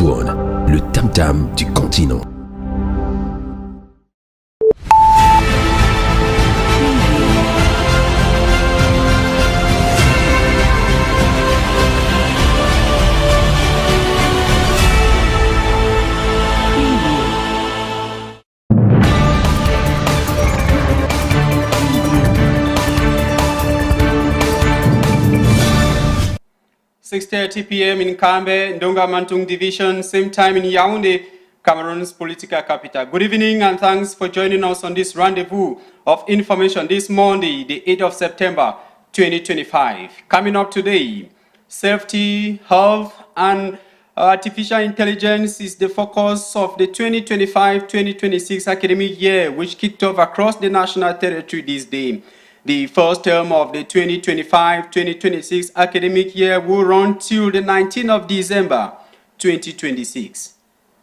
tourne, le tam-tam du continent. (6:30 p.m. in Kambe, Ndonga Mantung Division, same time in Yaoundé, Cameroon's political capital. Good evening and thanks for joining us on this rendezvous of information this Monday, the 8th of September, 2025. Coming up today, safety, health, and artificial intelligence is the focus of the 2025-2026 academic year, which kicked off across the national territory this day. The first term of the 2025-2026 academic year will run till the 19th of December 2026.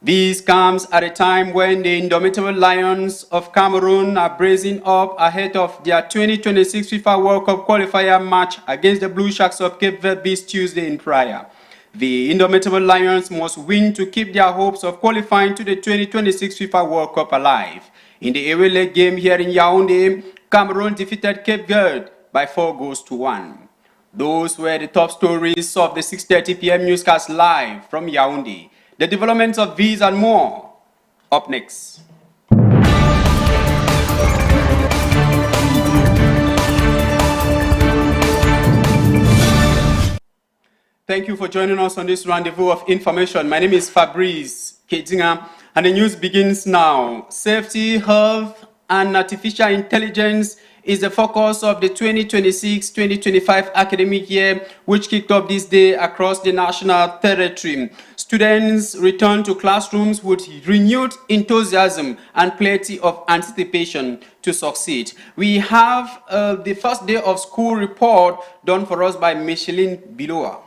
This comes at a time when the indomitable Lions of Cameroon are bracing up ahead of their 2026 FIFA World Cup qualifier match against the Blue Sharks of Cape Verde this Tuesday in Praia. The indomitable Lions must win to keep their hopes of qualifying to the 2026 FIFA World Cup alive. In the away leg game here in Yaoundé, Cameroon defeated Cape Verde by 4-1. Those were the top stories of the 6:30 p.m. newscast live from Yaoundé. The developments of these and more up next. Thank you for joining us on this rendezvous of information. My name is Fabris, KEHDINGA, and the news begins now. Safety, health, and artificial intelligence is the focus of the 2026-2025 academic year, which kicked off this day across the national territory. Students return to classrooms with renewed enthusiasm and plenty of anticipation to succeed. We have the first day of school report done for us by Micheline Biloa.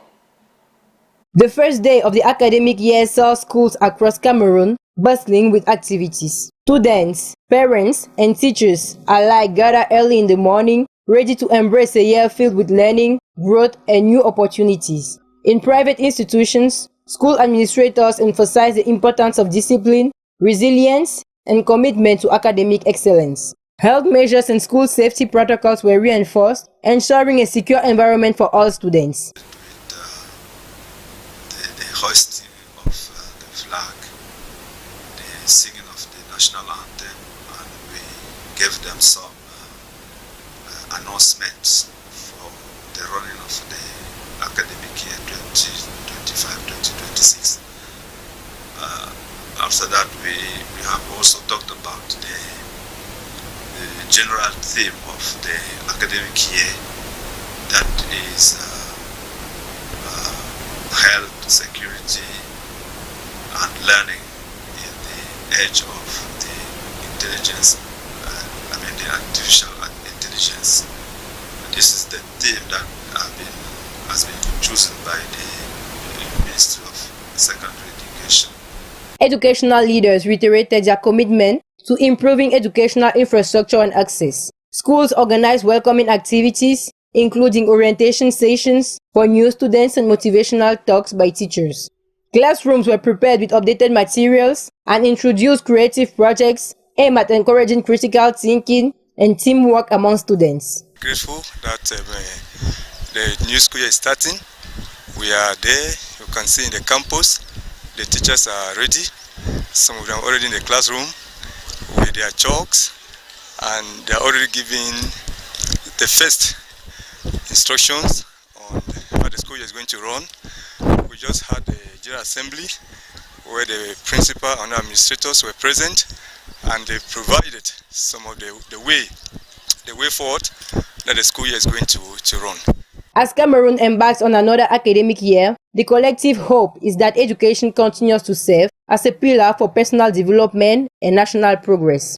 The first day of the academic year saw schools across Cameroon bustling with activities. Students, parents, and teachers alike gather early in the morning, ready to embrace a year filled with learning, growth, and new opportunities. In private institutions, school administrators emphasize the importance of discipline, resilience, and commitment to academic excellence. Health measures and school safety protocols were reinforced, ensuring a secure environment for all students. The hoisting of the flag, the singing of the national anthem, and we gave them some announcements for the running of the academic year 2025-2026. After that, we have also talked about the general theme of the academic year, that is health, security, and learning in the age of the intelligence, the artificial intelligence. This is the theme that has been chosen by the Ministry of Secondary Education. Educational leaders reiterated their commitment to improving educational infrastructure and access. Schools organized welcoming activities, including orientation sessions for new students and motivational talks by teachers. Classrooms were prepared with updated materials and introduced creative projects aimed at encouraging critical thinking and teamwork among students. Grateful that the new school year is starting. We are there, you can see in the campus, the teachers are ready. Some of them are already in the classroom with their chalks, and they are already giving the first instructions on how the school year is going to run. We just had a general assembly where the principal and administrators were present, and they provided some of the way forward that the school year is going to run. As Cameroon embarks on another academic year, the collective hope is that education continues to serve as a pillar for personal development and national progress.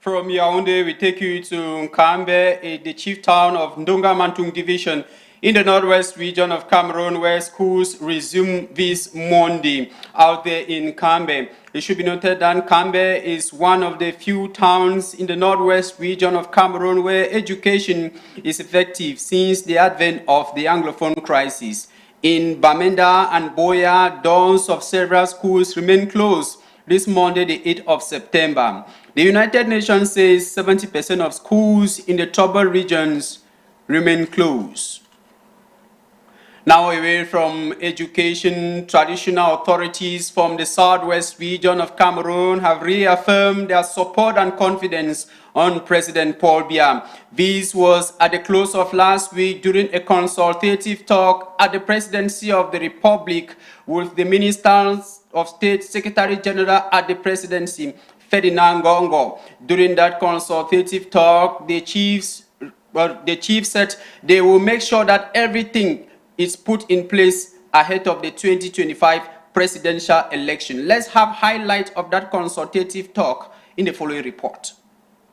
From Yaoundé, we take you to Kambe, the chief town of Ndonga Mantung Division in the northwest region of Cameroon, where schools resume this Monday. Out there in Kambe, it should be noted that Kambe is one of the few towns in the northwest region of Cameroon where education is effective since the advent of the Anglophone crisis. In Bamenda and Boya, doors of several schools remain closed this Monday, the 8th of September. The United Nations says 70% of schools in the troubled regions remain closed. Now away from education, traditional authorities from the southwest region of Cameroon have reaffirmed their support and confidence on President Paul Biya. This was at the close of last week during a consultative talk at the Presidency of the Republic with the Ministers of State, Secretary General at the Presidency, Ferdinand Gongo. During that consultative talk, the chief said they will make sure that everything is put in place ahead of the 2025 presidential election. Let's have highlights of that consultative talk in the following report.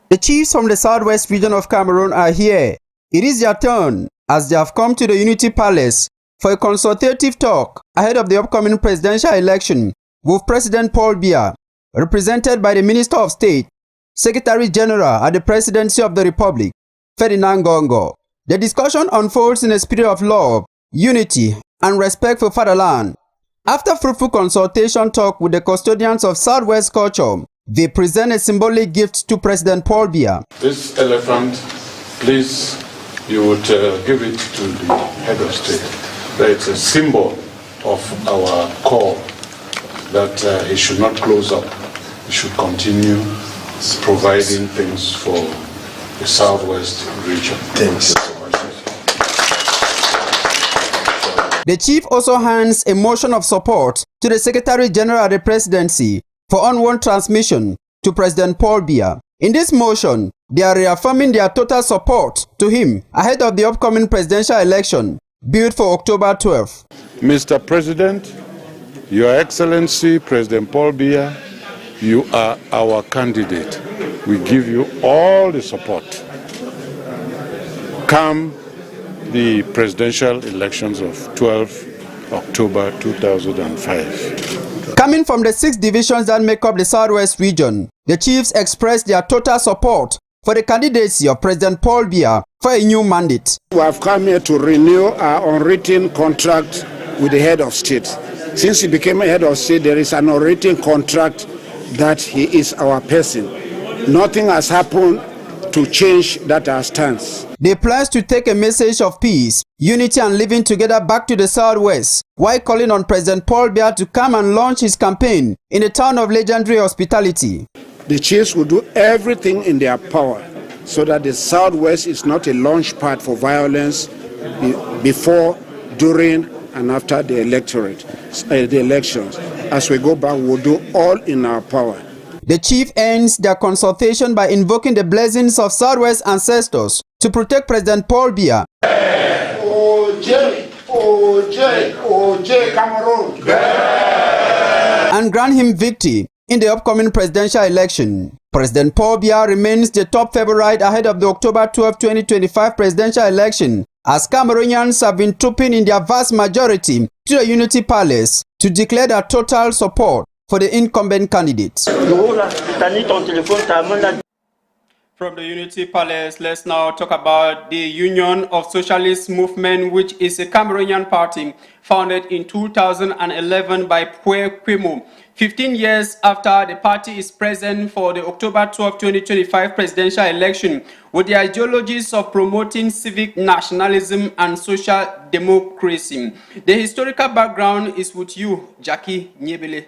The chiefs from the southwest region of Cameroon are here. It is their turn as they have come to the Unity Palace for a consultative talk ahead of the upcoming presidential election with President Paul Biya, represented by the Minister of State, Secretary General at the Presidency of the Republic, Ferdinand Gongo. The discussion unfolds in a spirit of love, unity, and respect for fatherland. After fruitful consultation talk with the custodians of Southwest culture, they present a symbolic gift to President Paul Biya. This elephant, please, you would give it to the head of state. It's a symbol of our call that he should not close up. He should continue providing things for the Southwest region. Thanks. The chief also hands a motion of support to the Secretary General of the Presidency for onward transmission to President Paul Biya. In this motion, they are reaffirming their total support to him ahead of the upcoming presidential election, billed for October 12th. Mr. President, Your Excellency President Paul Biya, you are our candidate. We give you all the support. Come the presidential elections of 12 October 2005. Coming from the 6 divisions that make up the Southwest region, the chiefs expressed their total support for the candidacy of President Paul Biya for a new mandate. We have come here to renew our unwritten contract with the head of state. Since he became a head of state, there is an unwritten contract that he is our person. Nothing has happened to change that stance. They plan to take a message of peace, unity and living together back to the Southwest, while calling on President Paul Biya to come and launch his campaign in a town of legendary hospitality. The chiefs will do everything in their power so that the Southwest is not a launch pad for violence before, during, and after the elections. As we go back, we'll do all in our power. The chief ends their consultation by invoking the blessings of Southwest ancestors to protect President Paul Biya. And grant him victory in the upcoming presidential election. President Paul Biya remains the top favorite ahead of the October 12, 2025 presidential election, as Cameroonians have been trooping in their vast majority to the Unity Palace to declare their total support for the incumbent candidates. From the Unity Palace, let's now talk about the Union of Socialist Movement, which is a Cameroonian party founded in 2011 by Pierre Kwemo. 15 years after the party is present for the October 12, 2025 presidential election, with the ideologies of promoting civic nationalism and social democracy. The historical background is with you, Jackie Nyebele.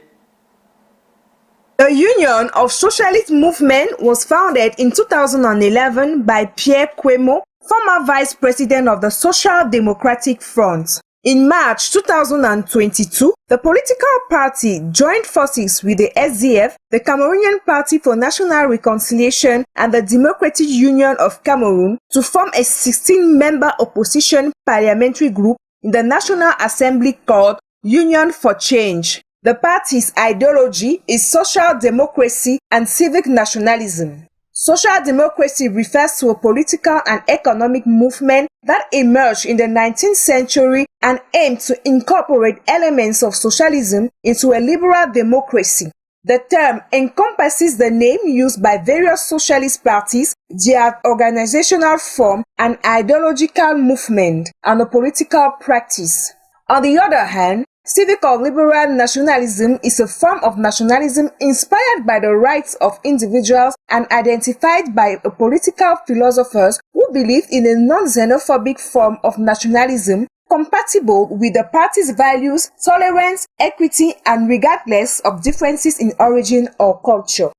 The Union of Socialist Movement was founded in 2011 by Pierre Kwemo, former vice president of the Social Democratic Front. In March 2022, the political party joined forces with the SDF, the Cameroonian Party for National Reconciliation, and the Democratic Union of Cameroon to form a 16-member opposition parliamentary group in the National Assembly called Union for Change. The party's ideology is social democracy and civic nationalism. Social democracy refers to a political and economic movement that emerged in the 19th century and aimed to incorporate elements of socialism into a liberal democracy. The term encompasses the name used by various socialist parties, their organizational form, an ideological movement, and a political practice. On the other hand, civic or liberal nationalism is a form of nationalism inspired by the rights of individuals and identified by political philosophers who believe in a non-xenophobic form of nationalism compatible with the party's values, tolerance, equity, and regardless of differences in origin or culture.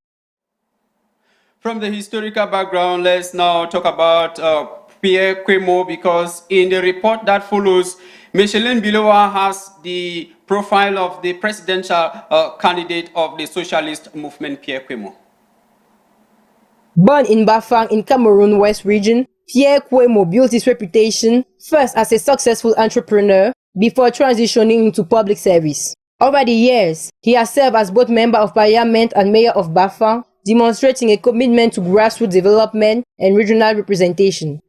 From the historical background, let's now talk about Pierre Quemo, because in the report that follows, Micheline Bilowa has the profile of the presidential candidate of the socialist movement, Pierre Quemo. Born in Bafang in Cameroon West region, Pierre Quemo built his reputation first as a successful entrepreneur before transitioning into public service. Over the years, he has served as both member of parliament and mayor of Bafang, demonstrating a commitment to grassroots development and regional representation.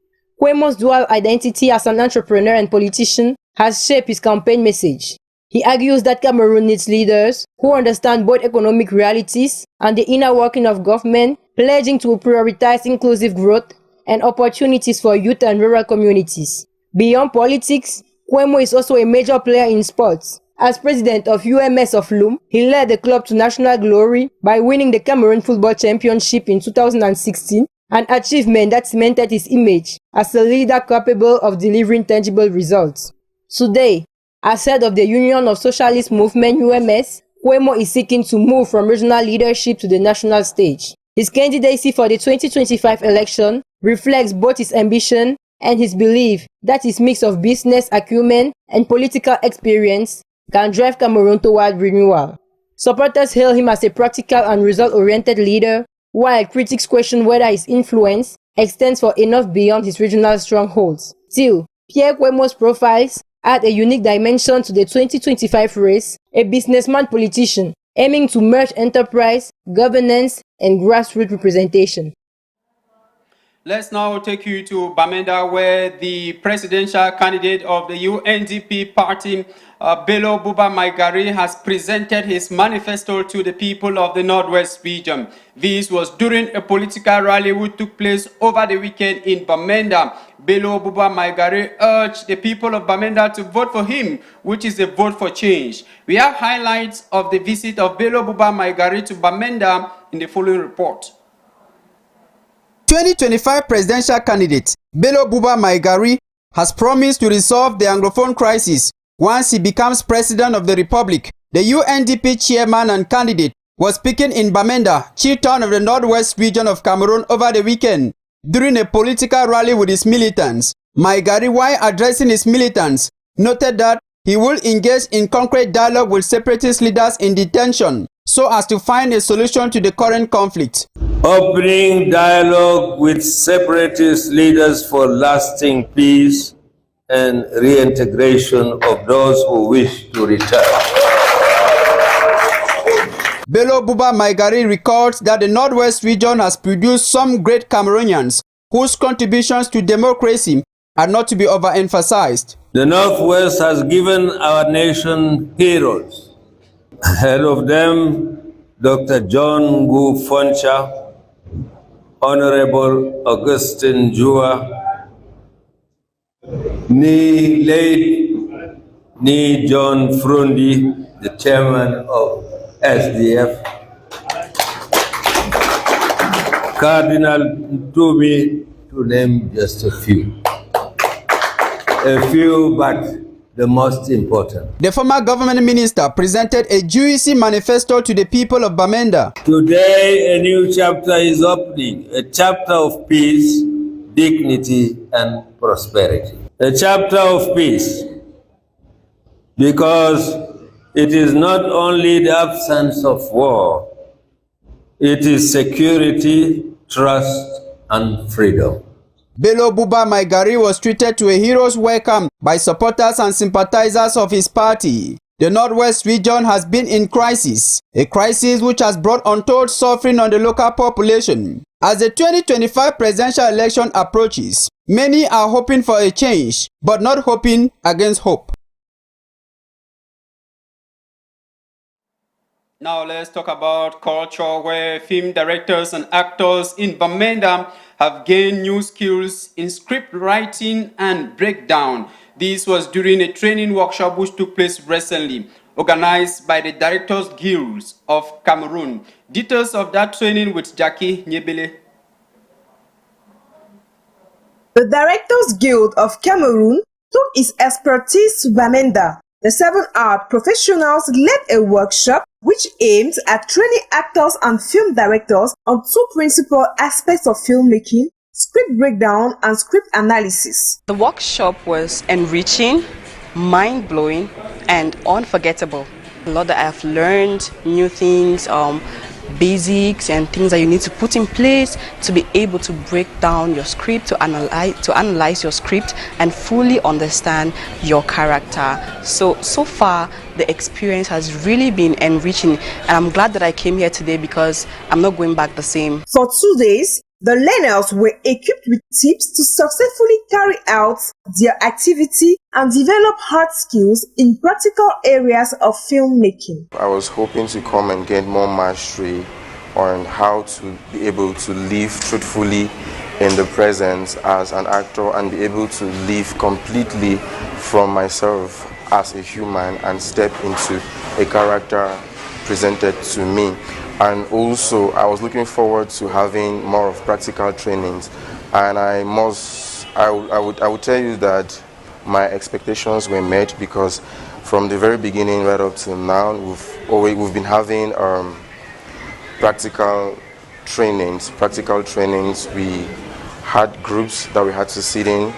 Quemo's dual identity as an entrepreneur and politician has shaped his campaign message. He argues that Cameroon needs leaders who understand both economic realities and the inner working of government, pledging to prioritize inclusive growth and opportunities for youth and rural communities. Beyond politics, Quemo is also a major player in sports. As president of UMS of Loum, he led the club to national glory by winning the Cameroon Football Championship in 2016, an achievement that cemented his image as a leader capable of delivering tangible results. Today, as head of the Union of Socialist Movement UMS, Quemo is seeking to move from regional leadership to the national stage. His candidacy for the 2025 election reflects both his ambition and his belief that his mix of business acumen and political experience can drive Cameroon toward renewal. Supporters hail him as a practical and result-oriented leader, while critics question whether his influence extends far enough beyond his regional strongholds. Still, Pierre Quemo's profiles add a unique dimension to the 2025 race, a businessman-politician aiming to merge enterprise, governance, and grassroots representation. Let's now take you to Bamenda, where the presidential candidate of the UNDP party, Bello Buba Maigari, has presented his manifesto to the people of the Northwest region. This was during a political rally which took place over the weekend in Bamenda. Bello Buba Maigari urged the people of Bamenda to vote for him, which is a vote for change. We have highlights of the visit of Bello Buba Maigari to Bamenda in the following report. 2025 presidential candidate Bello Buba Maigari has promised to resolve the Anglophone crisis once he becomes president of the Republic. The UNDP chairman and candidate was speaking in Bamenda, chief town of the Northwest region of Cameroon, over the weekend during a political rally with his militants. Maigari, while addressing his militants, noted that he will engage in concrete dialogue with separatist leaders in detention so as to find a solution to the current conflict. Opening dialogue with separatist leaders for lasting peace and reintegration of those who wish to return. Bello Buba Maigari records that the Northwest region has produced some great Cameroonians whose contributions to democracy are not to be overemphasized. The Northwest has given our nation heroes. Ahead of them, Dr. John Gu Foncha, Honorable Augustine Jua, late John Frundi, the chairman of SDF, Cardinal Tumi, to name just a few. But the most important. The former government minister presented a juicy manifesto to the people of Bamenda. Today, a new chapter is opening, a chapter of peace, dignity, and prosperity. A chapter of peace, because it is not only the absence of war, it is security, trust, and freedom. Bello Buba Maigari was treated to a hero's welcome by supporters and sympathizers of his party. The Northwest region has been in crisis, a crisis which has brought untold suffering on the local population. As the 2025 presidential election approaches, many are hoping for a change, but not hoping against hope. Now let's talk about culture, where film directors and actors in Bamenda have gained new skills in script writing and breakdown. This was during a training workshop which took place recently, organized by the Directors Guilds of Cameroon. Details of that training with Jackie Nyebele. The Directors Guild of Cameroon took its expertise to Bamenda. The 7-hour professionals led a workshop which aimed at training actors and film directors on two principal aspects of filmmaking: script breakdown and script analysis. The workshop was enriching, mind-blowing, and unforgettable. A lot that I've learned, new things, basics and things that you need to put in place to be able to break down your script, to analyze your script and fully understand your character. So far the experience has really been enriching, and I'm glad that I came here today because I'm not going back the same. For 2 days, the learners were equipped with tips to successfully carry out their activity and develop hard skills in practical areas of filmmaking. I was hoping to come and get more mastery on how to be able to live truthfully in the present as an actor and be able to live completely from myself as a human and step into a character presented to me. And also I was looking forward to having more of practical trainings, and I would tell you that my expectations were met, because from the very beginning right up till now we've been having practical trainings. We had groups that we had to sit in,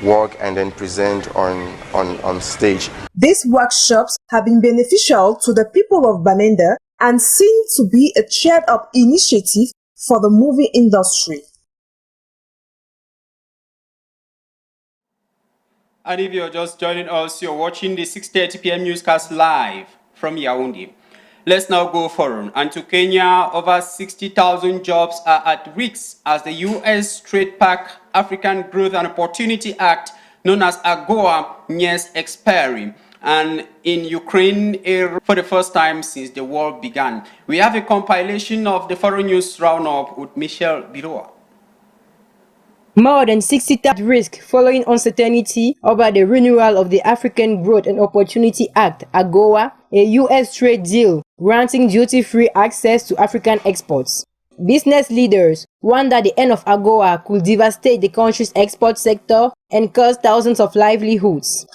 work and then present on stage. These workshops have been beneficial to the people of Bamenda and seem to be a cheered-up initiative for the movie industry. And if you're just joining us, you're watching the 6:30 p.m. newscast live from Yaoundé. Let's now go foreign. And to Kenya, over 60,000 jobs are at risk as the U.S. Trade Pact African Growth and Opportunity Act, known as AGOA, nears expiry. And in Ukraine, for the first time since the war began. We have a compilation of the foreign news roundup with Michelle Biroa. More than 60,000 at risk following uncertainty over the renewal of the African Growth and Opportunity Act, AGOA, a U.S. trade deal granting duty-free access to African exports. Business leaders warn that the end of AGOA could devastate the country's export sector and cost thousands of livelihoods.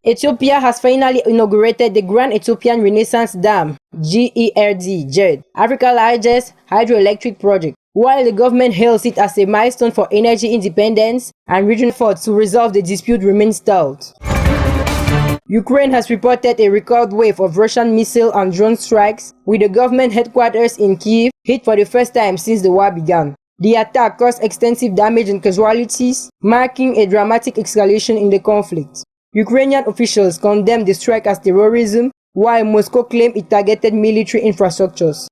Ethiopia has finally inaugurated the Grand Ethiopian Renaissance Dam, GERD, Africa's largest hydroelectric project. While the government hails it as a milestone for energy independence and regional efforts to resolve the dispute remain stalled. Ukraine has reported a record wave of Russian missile and drone strikes, with the government headquarters in Kyiv hit for the first time since the war began. The attack caused extensive damage and casualties, marking a dramatic escalation in the conflict. Ukrainian officials condemned the strike as terrorism, while Moscow claimed it targeted military infrastructures.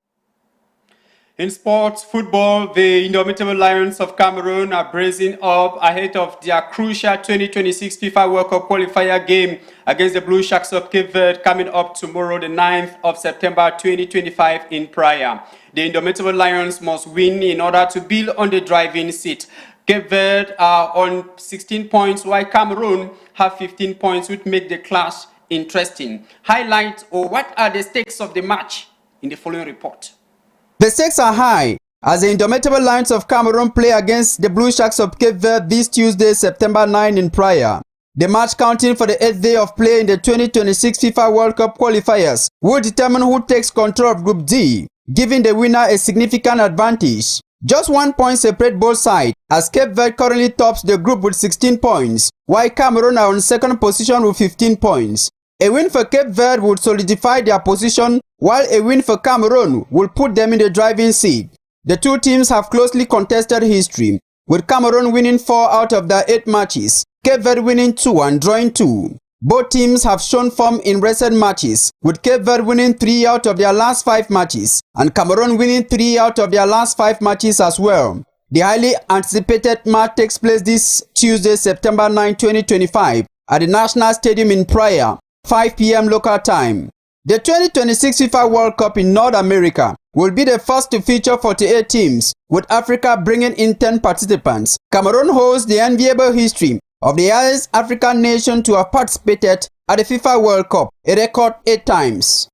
In sports, football, the indomitable Lions of Cameroon are bracing up ahead of their crucial 2026 FIFA World Cup qualifier game against the Blue Sharks of Cape Verde coming up tomorrow, the 9th of September 2025 in Praia. The indomitable Lions must win in order to build on the driving seat. Cape Verde are on 16 points, while Cameroon have 15 points, which make the clash interesting. Highlight or what are the stakes of the match in the following report. The stakes are high as the indomitable Lions of Cameroon play against the Blue Sharks of Cape Verde this Tuesday, September 9 in Praia. The match counting for the 8th day of play in the 2026 FIFA World Cup qualifiers will determine who takes control of Group D, giving the winner a significant advantage. Just 1 point separate both sides, as Cape Verde currently tops the group with 16 points, while Cameroon are on second position with 15 points. A win for Cape Verde would solidify their position, while a win for Cameroon will put them in the driving seat. The two teams have closely contested history, with Cameroon winning 4 out of their 8 matches, Cape Verde winning 2 and drawing 2. Both teams have shown form in recent matches, with Cape Verde winning 3 out of their last 5 matches, and Cameroon winning 3 out of their last 5 matches as well. The highly anticipated match takes place this Tuesday, September 9, 2025, at the National Stadium in Praia, 5 p.m. local time. The 2026 FIFA World Cup in North America will be the first to feature 48 teams, with Africa bringing in 10 participants. Cameroon holds the enviable history of the youngest African nation to have participated at the FIFA World Cup, a record 8 times.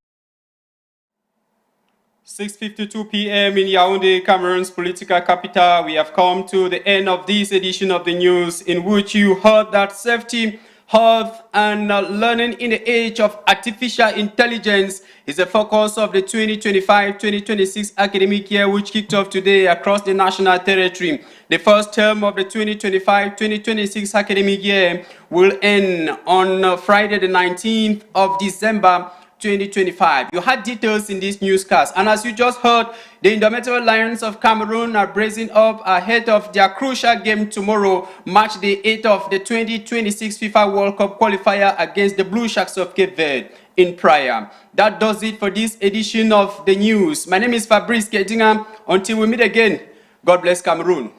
6:52 p.m. in Yaoundé, Cameroon's political capital. We have come to the end of this edition of the news, in which you heard that safety, health, and learning in the age of artificial intelligence is the focus of the 2025-2026 academic year, which kicked off today across the national territory. The first term of the 2025-2026 academic year will end on Friday, the 19th of December, 2025. You had details in this newscast, and as you just heard, the Indomitable Lions of Cameroon are bracing up ahead of their crucial game tomorrow, March the 8th of the 2026 FIFA World Cup qualifier against the Blue Sharks of Cape Verde in Praia. That does it for this edition of the news. My name is Fabris KEHDINGA. Until we meet again, God bless Cameroon.